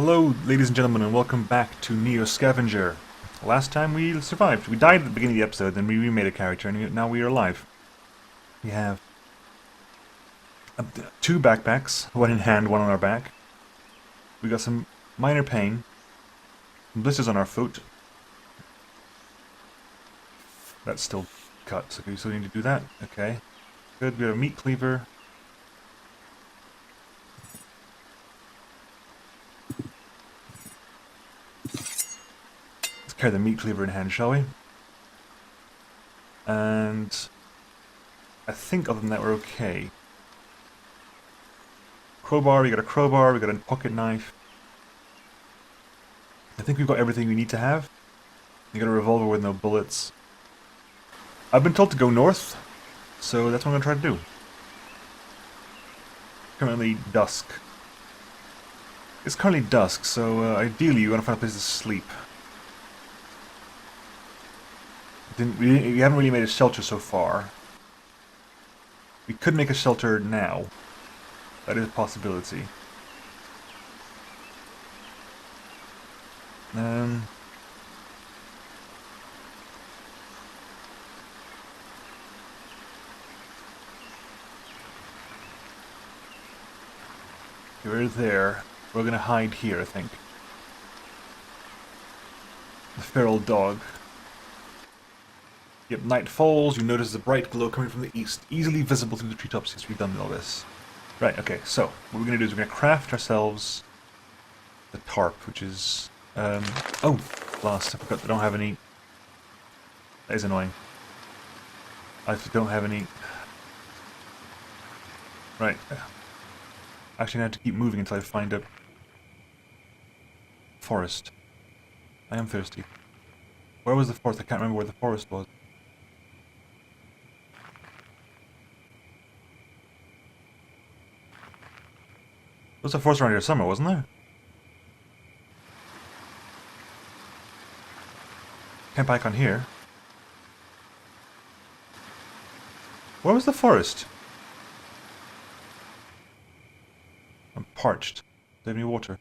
Hello, ladies and gentlemen, and welcome back to NEO Scavenger. Last time we survived. We died at the beginning of the episode, then we remade a character, and now we are alive. We have two backpacks, one in hand, one on our back. We got some minor pain, some blisters on our foot. That's still cut, so we still need to do that. Okay, good. We have a meat cleaver. Let's carry the meat cleaver in hand, shall we? And I think other than that we're okay. Crowbar, we got a crowbar, we got a pocket knife. I think we've got everything we need to have. We got a revolver with no bullets. I've been told to go north, so that's what I'm going to try to do. Currently dusk. It's currently dusk, so ideally you want to find a place to sleep. We haven't really made a shelter so far. We could make a shelter now. That is a possibility. We're there. We're gonna hide here, I think. The feral dog. Yep, night falls. You notice the bright glow coming from the east, easily visible through the treetops since we've done all this. Right, okay, so what we're gonna do is we're gonna craft ourselves the tarp, which is oh, blast, I forgot I don't have any. That is annoying. I don't have any. Right. Actually, I have to keep moving until I find a forest. I am thirsty. Where was the forest? I can't remember where the forest was. There was a forest around here somewhere, wasn't there? Can't back on here. Where was the forest? I'm parched. Do you have any water?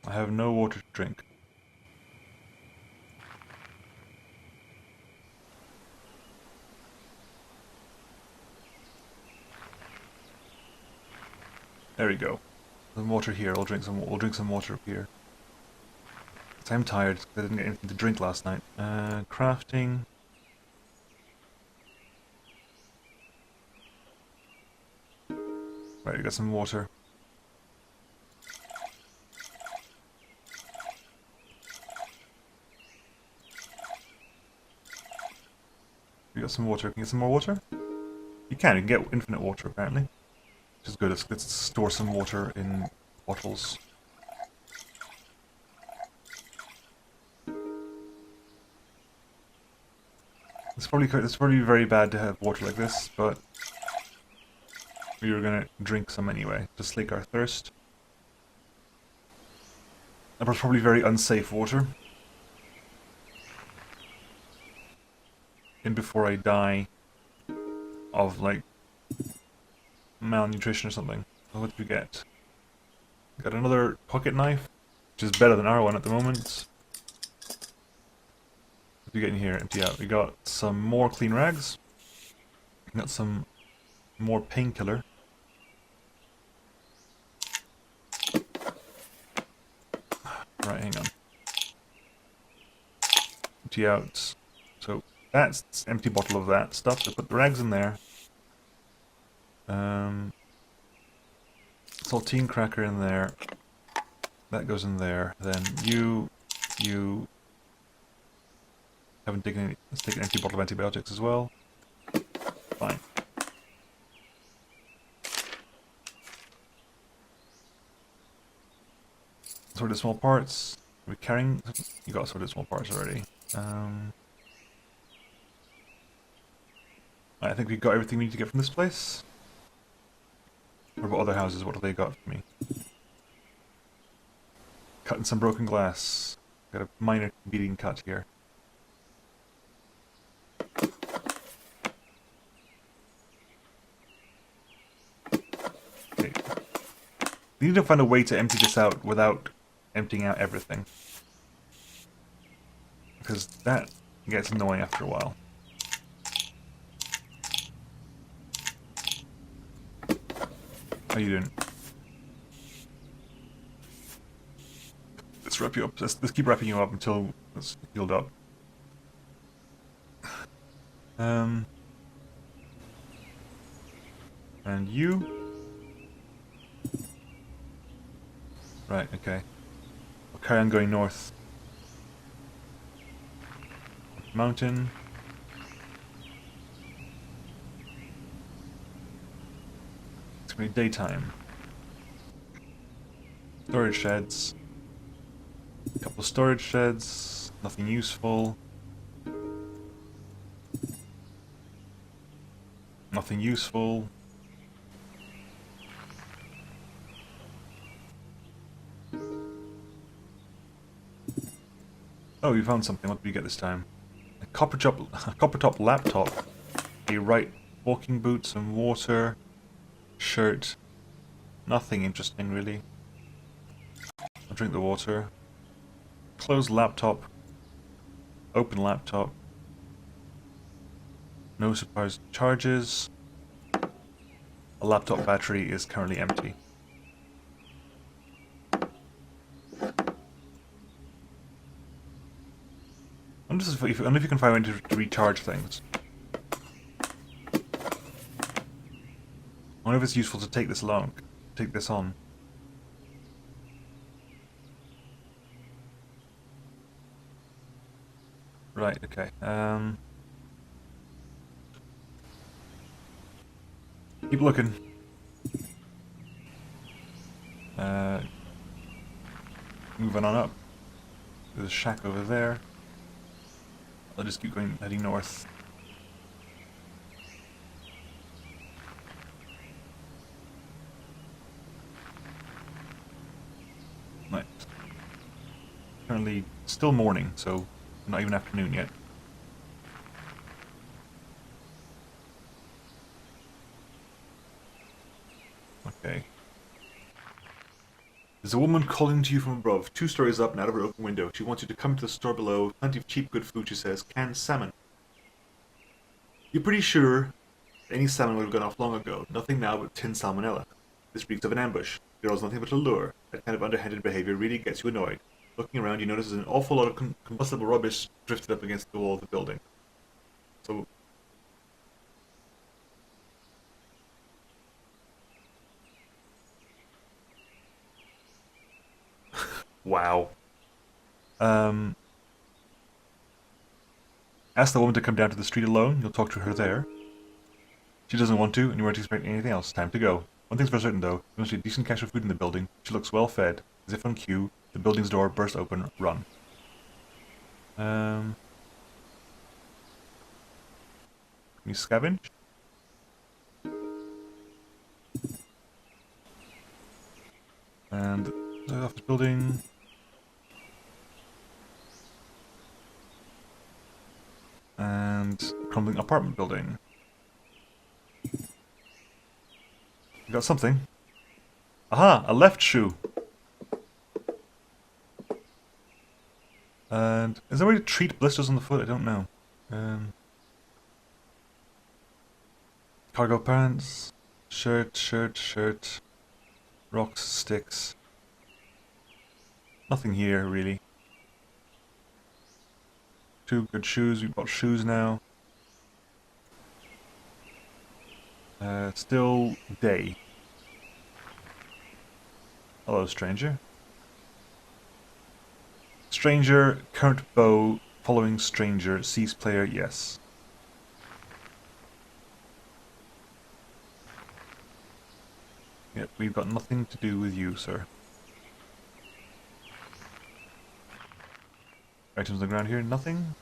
I have no water to drink. There we go. Some water here. We'll drink some water up here. I'm tired because I didn't get anything to drink last night. Crafting. Right, we got some water. We got some water. Can you get some more water? You can get infinite water apparently. Which is good. Let's store some water in bottles. It's probably very bad to have water like this, but we were gonna drink some anyway to slake our thirst. That was probably very unsafe water. And before I die of like malnutrition or something. So what did we get? Got another pocket knife, which is better than our one at the moment. What do we get in here? Empty out. We got some more clean rags. We got some more painkiller. Right, hang on. Empty out. So that's empty bottle of that stuff. So put the rags in there. Saltine cracker in there. That goes in there. Then you haven't taken any. Let's take an empty bottle of antibiotics as well. Fine. Sorted small parts. We're carrying. You got sorted small parts already. I think we got everything we need to get from this place. What about other houses? What have they got for me? Cutting some broken glass. Got a minor beating cut here. Okay. We need to find a way to empty this out without emptying out everything. Because that gets annoying after a while. How you doing? Let's wrap you up. Let's keep wrapping you up until it's healed up. And you? Right, okay. We'll carry on going north. Mountain. It's gonna be daytime. Storage sheds. A couple of storage sheds. Nothing useful. Nothing useful. Oh, we found something. What did we get this time? A copper top laptop. A right walking boots and water. Shirt. Nothing interesting, really. I'll drink the water. Close laptop. Open laptop. No surprise charges. A laptop battery is currently empty. I wonder if you can find a way to recharge things. I wonder if it's useful to take this along. Take this on. Right, okay. Keep looking. Moving on up. There's a shack over there. I'll just keep going, heading north. Right. Currently still morning, so not even afternoon yet. Okay. There's a woman calling to you from above, 2 stories up and out of her open window. She wants you to come into the store below. Plenty of cheap, good food, she says. Canned salmon. You're pretty sure any salmon would have gone off long ago. Nothing now but tin salmonella. This reeks of an ambush. Girl's nothing but a lure. That kind of underhanded behavior really gets you annoyed. Looking around, you notice an awful lot of combustible rubbish drifted up against the wall of the building. So... wow. Ask the woman to come down to the street alone. You'll talk to her there. She doesn't want to, and you weren't expecting anything else. Time to go. One thing's for certain, though. There must be a decent cache of food in the building. She looks well fed. As if on cue, the building's door burst open. Run. Can you scavenge? And off the building. And crumbling apartment building. You got something. Aha! A left shoe! And is there a way to treat blisters on the foot? I don't know. Cargo pants. Shirt. Rocks, sticks. Nothing here, really. 2 good shoes. We've got shoes now. Still day. Hello, stranger. Stranger, current bow, following stranger, cease player, yes. Yep, we've got nothing to do with you, sir. Items on the ground here, nothing?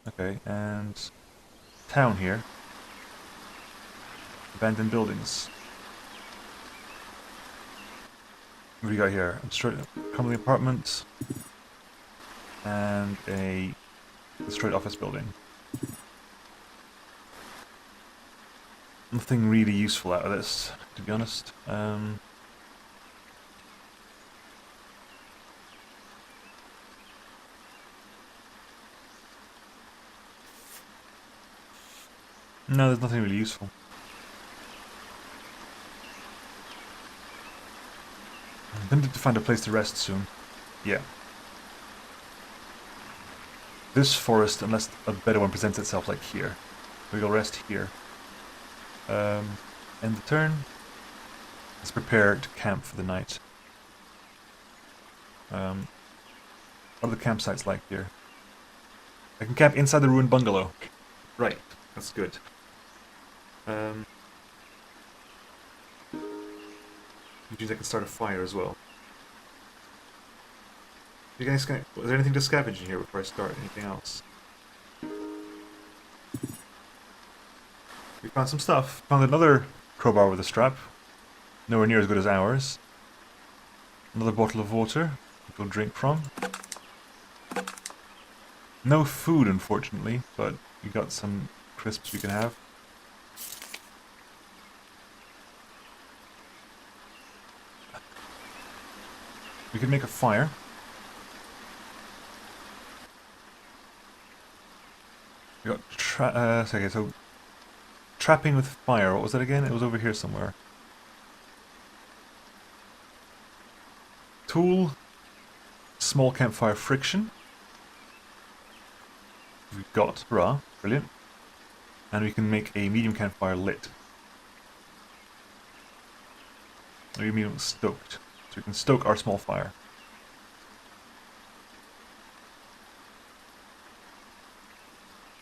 Okay, and... town here. Abandoned buildings. What do we got here? Crumbling apartment. And a destroyed office building. Nothing really useful out of this, to be honest. No, there's nothing really useful. I'm going to find a place to rest soon. Yeah. This forest, unless a better one presents itself, like here. We'll rest here. End the turn. Let's prepare to camp for the night. What are the campsites like here? I can camp inside the ruined bungalow. Right, that's good. Which means I can start a fire as well. You guys, is there anything to scavenge in here before I start? Anything else? We found some stuff. Found another crowbar with a strap. Nowhere near as good as ours. Another bottle of water we'll drink from. No food, unfortunately, but we got some crisps we can have. We can make a fire. We got okay, so trapping with fire. What was that again? It was over here somewhere. Tool, small campfire friction. We've got hurrah, brilliant. And we can make a medium campfire lit. Or medium stoked. So we can stoke our small fire.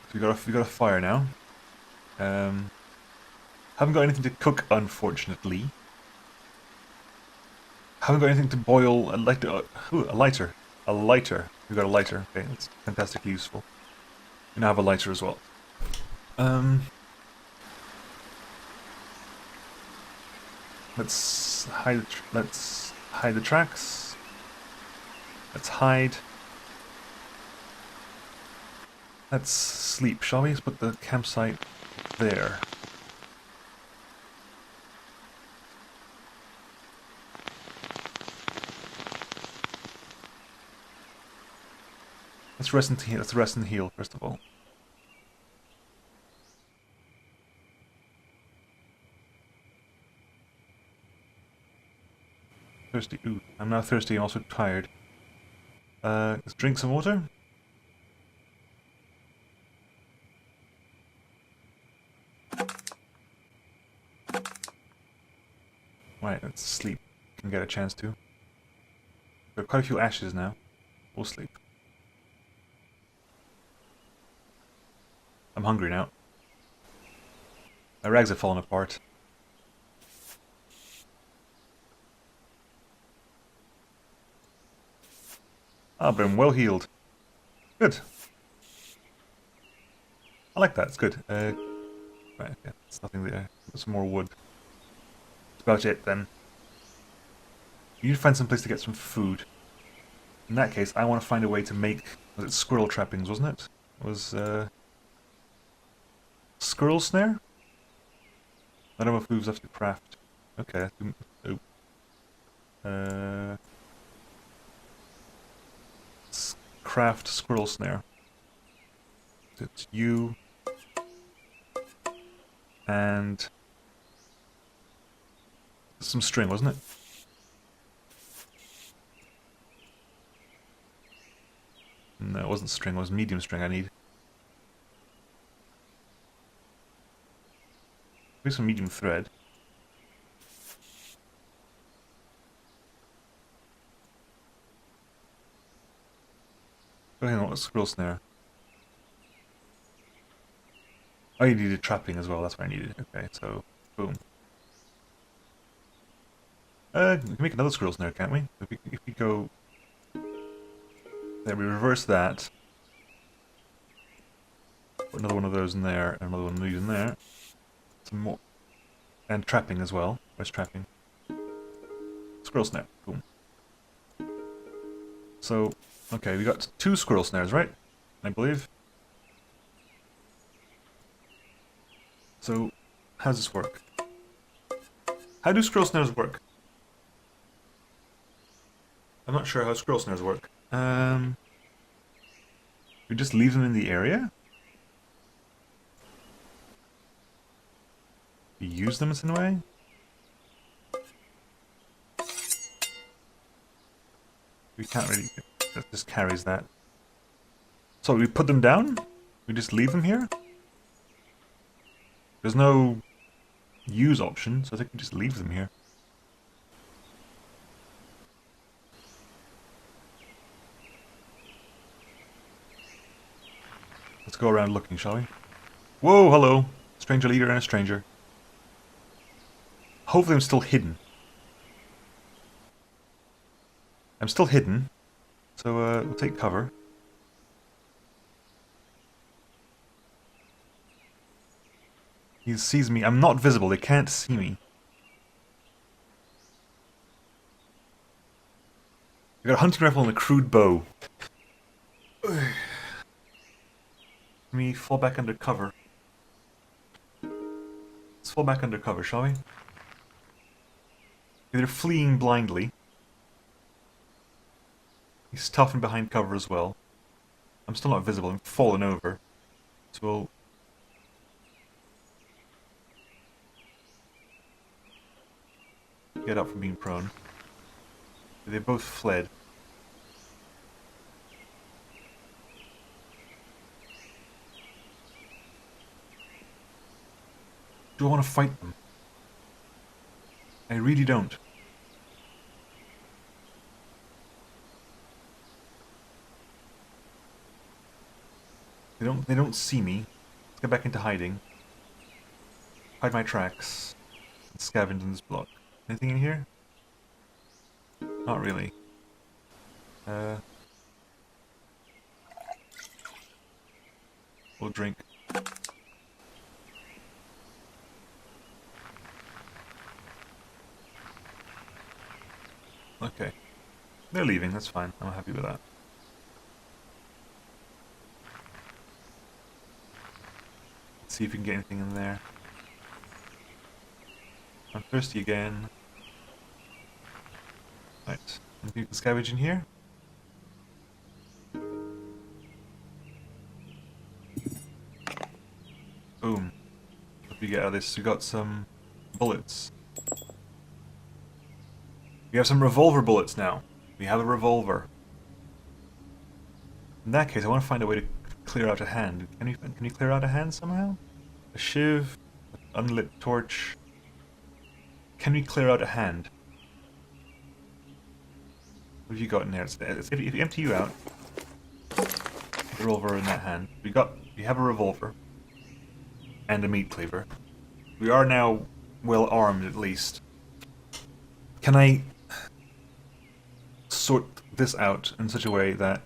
So we got a fire now. Haven't got anything to cook, unfortunately. Haven't got anything to boil. A lighter. A lighter. A lighter. We got a lighter. Okay, that's fantastically useful. We now have a lighter as well. Let's hide. Let's hide the tracks. Let's hide. Let's sleep, shall we? Let's put the campsite there. Let's rest and heal first of all. Thirsty. Ooh, I'm now thirsty and also tired. Let's drink some water. Right, let's sleep. Can get a chance to. There are quite a few ashes now. We'll sleep. I'm hungry now. My rags have fallen apart. Ah, but I'm well healed. Good. I like that, it's good. Right, okay, there's nothing there. Got some more wood. That's about it then. You need to find some place to get some food. In that case, I want to find a way to make... Was it squirrel trappings, wasn't it? It was, squirrel snare? I don't know if we have to craft. Okay. Oh. Let's craft squirrel snare. It's you. And... some string, wasn't it? No, it wasn't string, it was medium string I need. Maybe some medium thread. Oh, hang on, what's squirrel snare? Oh, you needed trapping as well, that's what I needed. Okay, so, boom. We can make another squirrel snare, can't we? If we go... There, we reverse that. Put another one of those in there, and another one of these in there. Some more. And trapping as well. Where's trapping? Squirrel snare. Boom. So, okay, we got 2 squirrel snares, right? I believe. So, how does this work? How do squirrel snares work? I'm not sure how squirrel snares work. We just leave them in the area? use them in some way? We can't really... That just carries that. So we put them down? We just leave them here? There's no use option, so I think we just leave them here. Let's go around looking, shall we? Whoa, hello. Stranger leader and a stranger. Hopefully I'm still hidden. I'm still hidden, so we'll take cover. He sees me. I'm not visible. They can't see me. I got a hunting rifle and a crude bow. Let me fall back under cover. Let's fall back under cover, shall we? They're fleeing blindly. He's tough and behind cover as well. I'm still not visible. I'm fallen over. So we'll... get up from being prone. They both fled. Do I want to fight them? I really don't. They don't see me. Let's get back into hiding. Hide my tracks. And scavenge in this block. Anything in here? Not really. We'll drink. Okay. They're leaving, that's fine. I'm happy with that. Let's see if we can get anything in there. I'm thirsty again. Right. Anything we can scavenge in here? Boom. What do we get out of this? We got some bullets. We have some revolver bullets now. We have a revolver. In that case, I want to find a way to clear out a hand. Can you clear out a hand somehow? A shiv, an unlit torch. Can we clear out a hand? What have you got in there? If you empty you out, revolver in that hand. We have a revolver and a meat cleaver. We are now well armed, at least. Can I sort this out in such a way that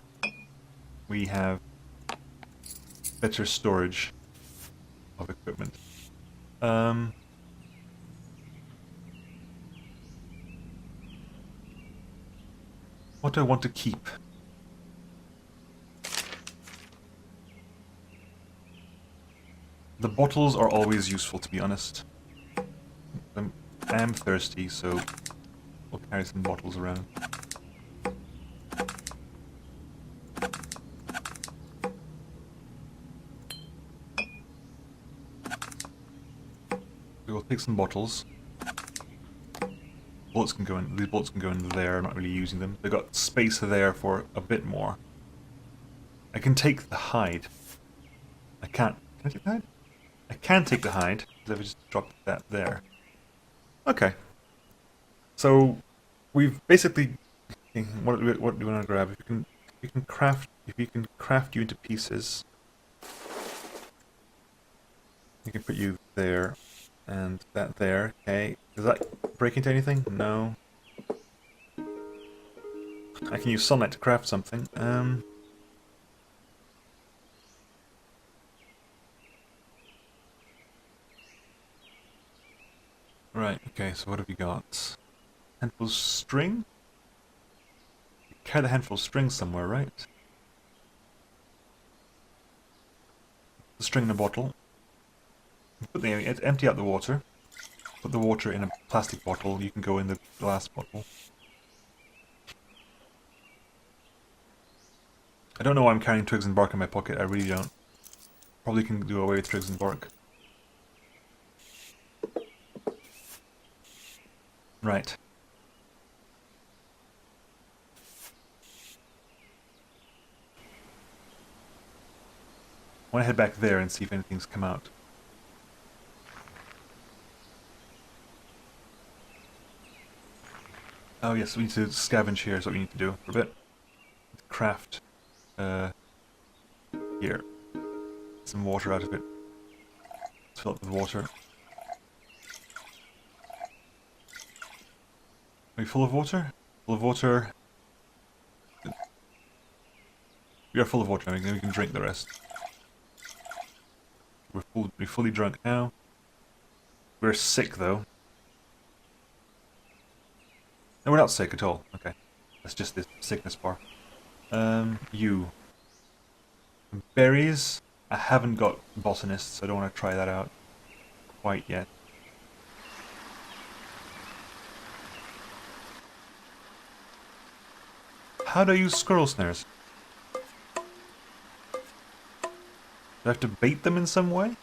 we have better storage of equipment? What do I want to keep? The bottles are always useful, to be honest. I am thirsty, so we'll carry some bottles around. We'll take some bottles. Bullets can go in. These bullets can go in there. I'm not really using them. They've got space there for a bit more. I can take the hide. I can't. Can I take the hide? I can take the hide. Because I've just dropped that there. Okay. So we've basically. What do we want to grab? If you can craft you into pieces. You can put you there. And that there, okay. Does that break into anything? No. I can use sunlight to craft something. Right, okay, so what have we got? Handful of string? You carry the handful of string somewhere, right? The string in a bottle. Empty out the water. Put the water in a plastic bottle. You can go in the glass bottle. I don't know why I'm carrying twigs and bark in my pocket. I really don't. Probably can do away with twigs and bark. Right. I want to head back there and see if anything's come out. Oh yes, we need to scavenge here is what we need to do for a bit. Craft here. Some water out of it. Let's fill it with water. Are we full of water? Full of water. We are full of water now, we can drink the rest. We're fully drunk now. We're sick though. No, we're not sick at all. Okay. That's just this sickness bar. You. Berries. I haven't got botanists, so I don't want to try that out quite yet. How do I use squirrel snares? Do I have to bait them in some way?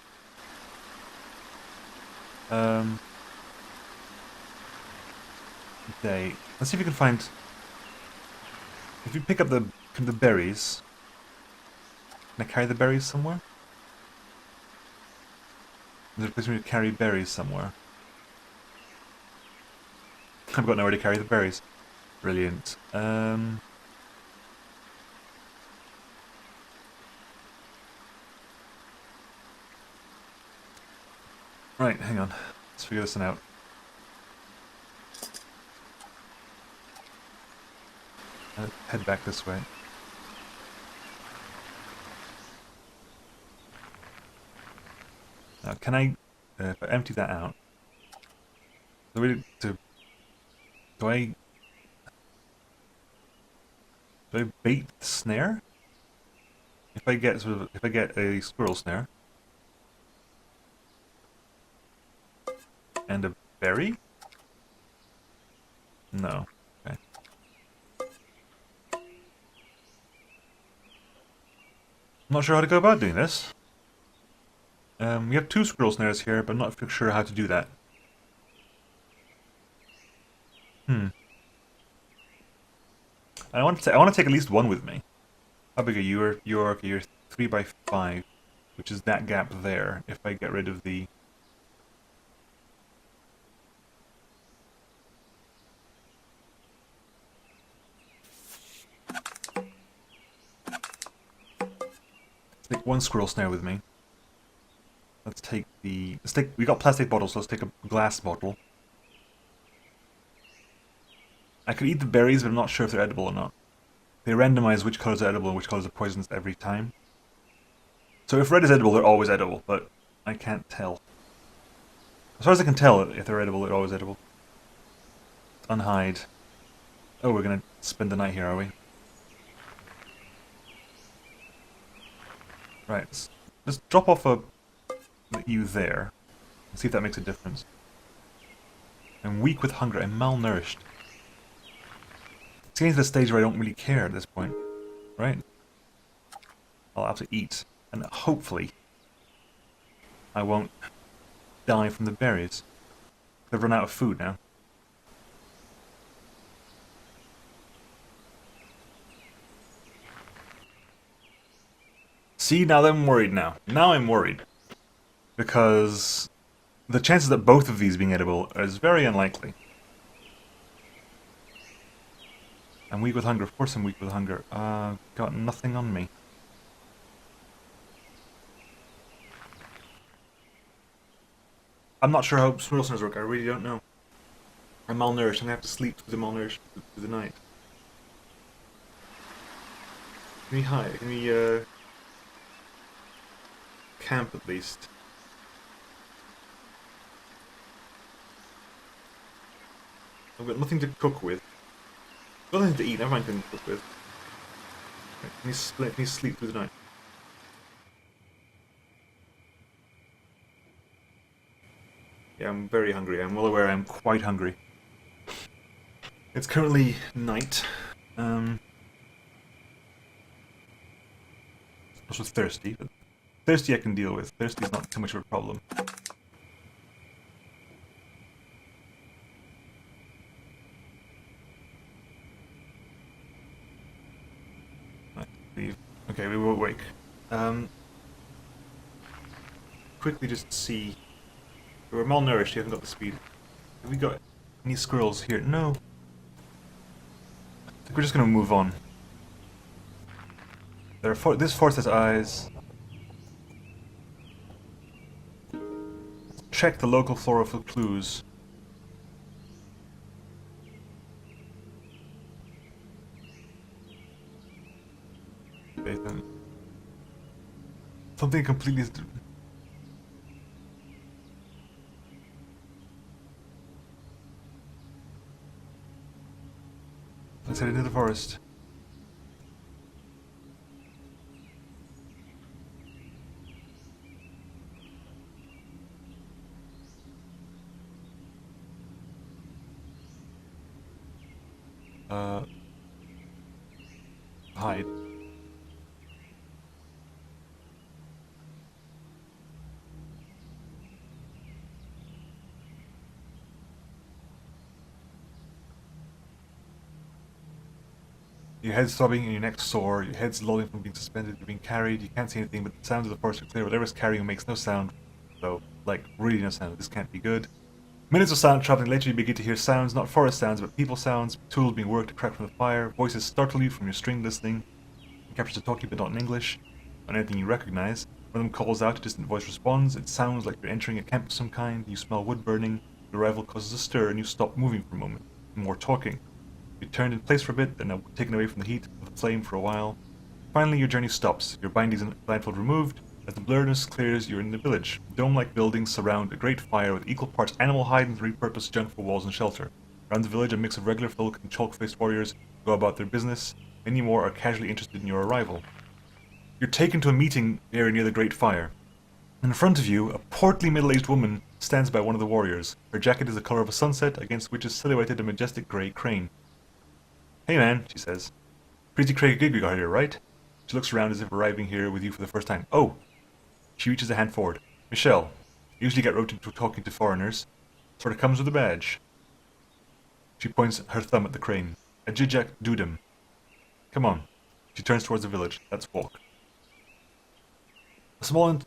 Let's see if we can find... If you pick up the berries... Can I carry the berries somewhere? Is there a place for me to carry berries somewhere? I've got nowhere to carry the berries. Brilliant. Right, hang on. Let's figure this one out. Head back this way. Now, can I, if I empty that out, the way to, do I bait the snare? If I get if I get a squirrel snare and a berry? No. Okay. I'm not sure how to go about doing this. We have 2 squirrel snares here, but I'm not sure how to do that. I want to take at least one with me. How big are you? You're 3 by 5, which is that gap there. If I get rid of the... Take 1 squirrel snare with me. Let's take the... we got plastic bottles, so let's take a glass bottle. I could eat the berries, but I'm not sure if they're edible or not. They randomize which colors are edible and which colors are poisonous every time. So if red is edible, they're always edible, but I can't tell. As far as I can tell, if they're edible, they're always edible. Unhide. Oh, we're gonna spend the night here, are we? Right, let's drop off you there, and see if that makes a difference. I'm weak with hunger, I'm malnourished. It's getting to the stage where I don't really care at this point, right? I'll have to eat, and hopefully I won't die from the berries. They've run out of food now. See, now I'm worried now. Now I'm worried. Because the chances that both of these being edible is very unlikely. I'm weak with hunger. Of course I'm weak with hunger. Got nothing on me. I'm not sure how squirrel snares work. I really don't know. I'm malnourished. I'm gonna have to sleep through the malnourished through the night. Can we hide? Can we camp at least? I've got nothing to cook with. Nothing to eat. Never mind, can cook with. Right, can you sleep through the night? Yeah, I'm very hungry. I'm well aware I'm quite hungry. It's currently night. Also thirsty, but thirsty I can deal with. Thirsty is not too much of a problem. Okay, we were awake. Quickly just see. We're malnourished, you haven't got the speed. Have we got any squirrels here? No. I think we're just gonna move on. This forest has eyes. Check the local flora for clues. Okay, then. Something completely... Let's head into the forest. Hide. Your head's throbbing and your neck sore, your head's lolling from being suspended, you're being carried, you can't see anything, but the sounds of the forest are clear. Whatever's carrying you makes no sound. So, like, really no sound. This can't be good. Minutes of silent traveling later, you begin to hear sounds, not forest sounds, but people sounds, tools being worked to crack from the fire, voices startle you from your strained listening. It captures the talking, but not in English, not anything you recognize. One of them calls out, a distant voice responds. It sounds like you're entering a camp of some kind. You smell wood burning. Your arrival causes a stir, and you stop moving for a moment. More talking. You turned in place for a bit, then are taken away from the heat of the flame for a while. Finally, your journey stops. Your bindings and blindfold removed. As the blurriness clears, you're in the village. Dome-like buildings surround a great fire with equal parts animal hide and repurposed junk for walls and shelter. Around the village, a mix of regular folk and chalk-faced warriors go about their business. Many more are casually interested in your arrival. You're taken to a meeting area near the great fire. In front of you, a portly middle-aged woman stands by one of the warriors. Her jacket is the color of a sunset, against which is silhouetted a majestic grey crane. "Hey man," she says. "Pretty crazy gig we got here, right?" She looks around as if arriving here with you for the first time. "Oh!" She reaches a hand forward. "Michelle. Usually get roped into talking to foreigners. Sort of comes with a badge." She points her thumb at the crane. "A Jijak Dudum. Come on." She turns towards the village. "Let's walk." A small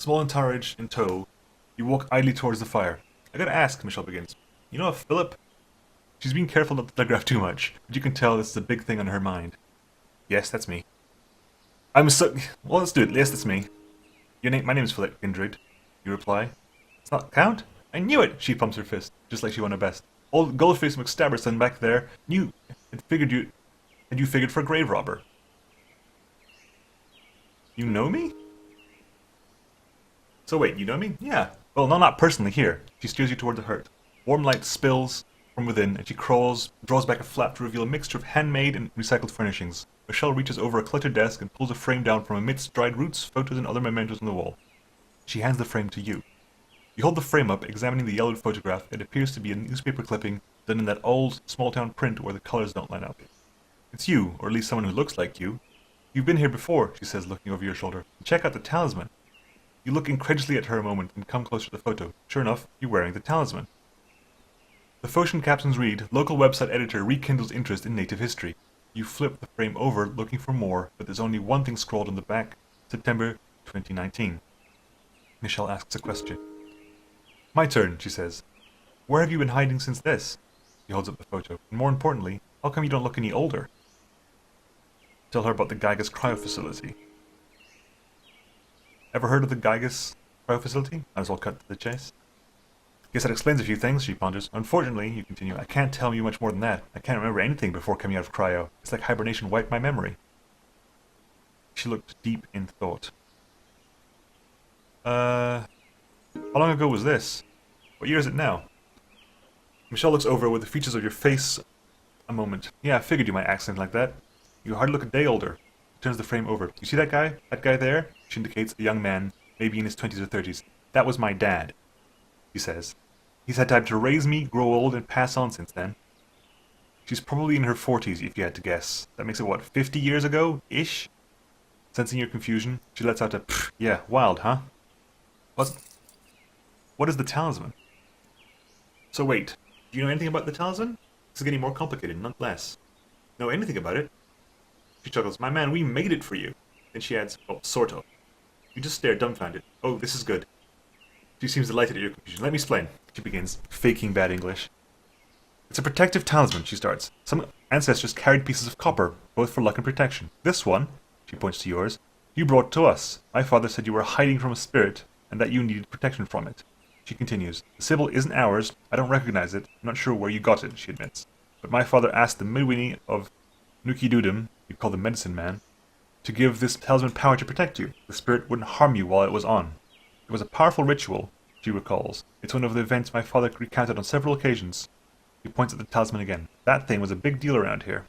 entourage in tow, you walk idly towards the fire. "I gotta ask," Michelle begins. "You know if Philip..." She's being careful not to telegraph too much, but you can tell this is a big thing on her mind. "Yes, that's me." "I'm so... Well, let's do it. Yes, that's me." My name's Philip Kindred," you reply. "It's not Count? I knew it!" She pumps her fist, just like she won her best. "Old Goldface McStabberson back there knew... Had you figured for a grave robber." "You know me?" "So wait, you know me?" "Yeah. Well, no, not personally. Here." She steers you toward the hurt. Warm light spills from within, and she draws back a flap to reveal a mixture of handmade and recycled furnishings. Michelle reaches over a cluttered desk and pulls a frame down from amidst dried roots, photos, and other mementos on the wall. She hands the frame to you. You hold the frame up, examining the yellowed photograph. It appears to be a newspaper clipping done in that old, small-town print where the colors don't line up. "It's you, or at least someone who looks like you. You've been here before," she says, looking over your shoulder. "Check out the talisman." You look incredulously at her a moment and come closer to the photo. Sure enough, you're wearing the talisman. The Phocian captions read, "Local website editor rekindles interest in native history." You flip the frame over, looking for more, but there's only one thing scrawled on the back: September 2019. Michelle asks a question. "My turn," she says. "Where have you been hiding since this?" He holds up the photo. "And more importantly, how come you don't look any older?" Tell her about the Gygas cryo facility. "Ever heard of the Gygas cryo facility?" Might as well cut to the chase. "Guess that explains a few things," she ponders. "Unfortunately," you continue, "I can't tell you much more than that. I can't remember anything before coming out of cryo. It's like hibernation wiped my memory." She looked deep in thought. How long ago was this? What year is it now?" Michelle looks over with the features of your face a moment. "Yeah, I figured you might act something like that. You hardly look a day older." She turns the frame over. "You see that guy? That guy there?" She indicates a young man, maybe in his 20s or 30s. "That was my dad," he says. "He's had time to raise me, grow old, and pass on since then." She's probably in her 40s, if you had to guess. That makes it, what, 50 years ago-ish? Sensing your confusion, she lets out a, "Pfft, yeah, wild, huh?" What is the talisman?" "So wait, do you know anything about the talisman? This is getting more complicated, not less." "Know anything about it?" She chuckles. My man, we made it for you. Then she adds, oh, sort of. You just stare dumbfounded. Oh, this is good. She seems delighted at your confusion. Let me explain. She begins, faking bad English. It's a protective talisman, she starts. Some ancestors carried pieces of copper, both for luck and protection. This one, she points to yours, you brought to us. My father said you were hiding from a spirit, and that you needed protection from it. She continues, the symbol isn't ours. I don't recognize it. I'm not sure where you got it, she admits. But my father asked the Midwinnie of Nuki Dudum, you call the medicine man, to give this talisman power to protect you. The spirit wouldn't harm you while it was on. It was a powerful ritual, she recalls. It's one of the events my father recounted on several occasions. He points at the talisman again. That thing was a big deal around here.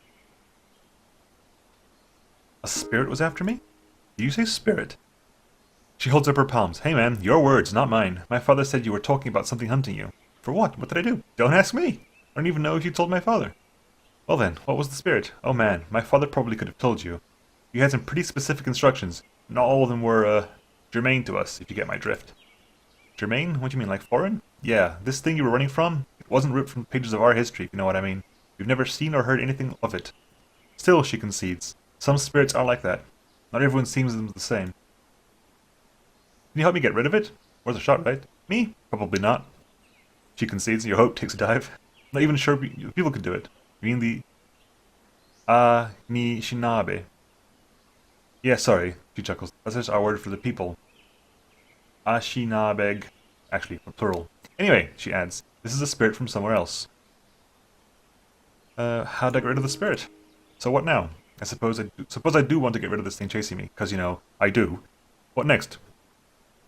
A spirit was after me? Do you say spirit? She holds up her palms. Hey man, your words, not mine. My father said you were talking about something hunting you. For what? What did I do? Don't ask me. I don't even know if you told my father. Well then, what was the spirit? Oh man, my father probably could have told you. You had some pretty specific instructions. Not all of them were, germane to us, if you get my drift. Germane? What do you mean, like foreign? Yeah, this thing you were running from, it wasn't ripped from the pages of our history, if you know what I mean. We've never seen or heard anything of it. Still, she concedes, some spirits are like that. Not everyone seems them the same. Can you help me get rid of it? Worth a shot, right? Me? Probably not. She concedes, your hope takes a dive. Not even sure people could do it. You mean the... ni shinabe. Yeah, sorry, she chuckles. That's just our word for the people. Ashinabeg. Actually, plural. Anyway, she adds, this is a spirit from somewhere else. How do I get rid of the spirit? So what now? I suppose I do want to get rid of this thing chasing me, because, you know, I do. What next?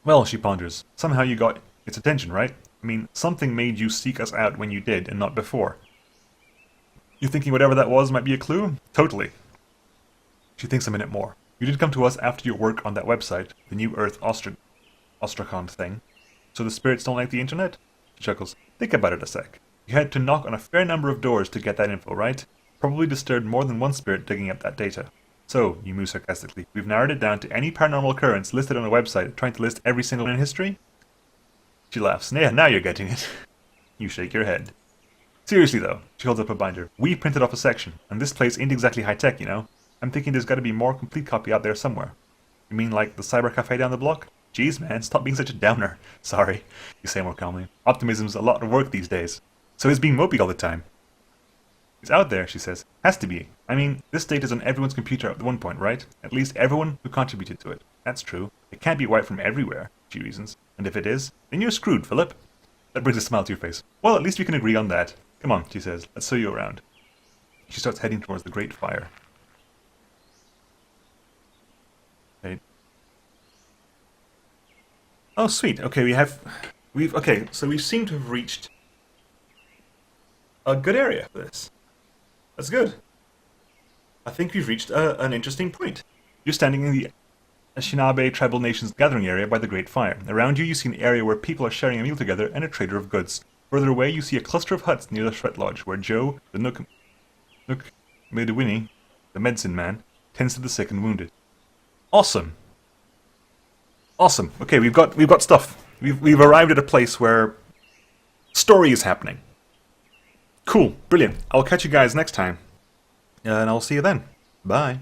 Well, she ponders, somehow you got its attention, right? I mean, something made you seek us out when you did, and not before. You thinking whatever that was might be a clue? Totally. She thinks a minute more. You did come to us after your work on that website, the New Earth Ostrakhan thing. So the spirits don't like the internet? She chuckles. Think about it a sec. You had to knock on a fair number of doors to get that info, right? Probably disturbed more than one spirit digging up that data. So, you move sarcastically, we've narrowed it down to any paranormal occurrence listed on a website, trying to list every single one in history? She laughs. Yeah, now you're getting it. You shake your head. Seriously though, she holds up a binder. We printed off a section, and this place ain't exactly high-tech, you know? I'm thinking there's gotta be more complete copy out there somewhere. You mean like the cyber cafe down the block? Jeez man, stop being such a downer. Sorry, you say more calmly. Optimism's a lot of work these days. So he's being mopey all the time. It's out there, she says. Has to be. I mean, this data's on everyone's computer at one point, right? At least everyone who contributed to it. That's true. It can't be wiped from everywhere, she reasons. And if it is, then you're screwed, Philip. That brings a smile to your face. Well, at least we can agree on that. Come on, she says. Let's show you around. She starts heading towards the great fire. Okay. Oh, sweet. Okay, so we seem to have reached a good area for this. That's good. I think we've reached an interesting point. You're standing in the Anishinaabe Tribal Nations gathering area by the Great Fire. Around you, you see an area where people are sharing a meal together and a trader of goods. Further away, you see a cluster of huts near the Sweat Lodge, where Joe, the Nook Midwinnie, the medicine man, tends to the sick and wounded. Awesome. Awesome. Okay, we've got stuff. We've arrived at a place where story is happening. Cool. Brilliant. I'll catch you guys next time. And I'll see you then. Bye.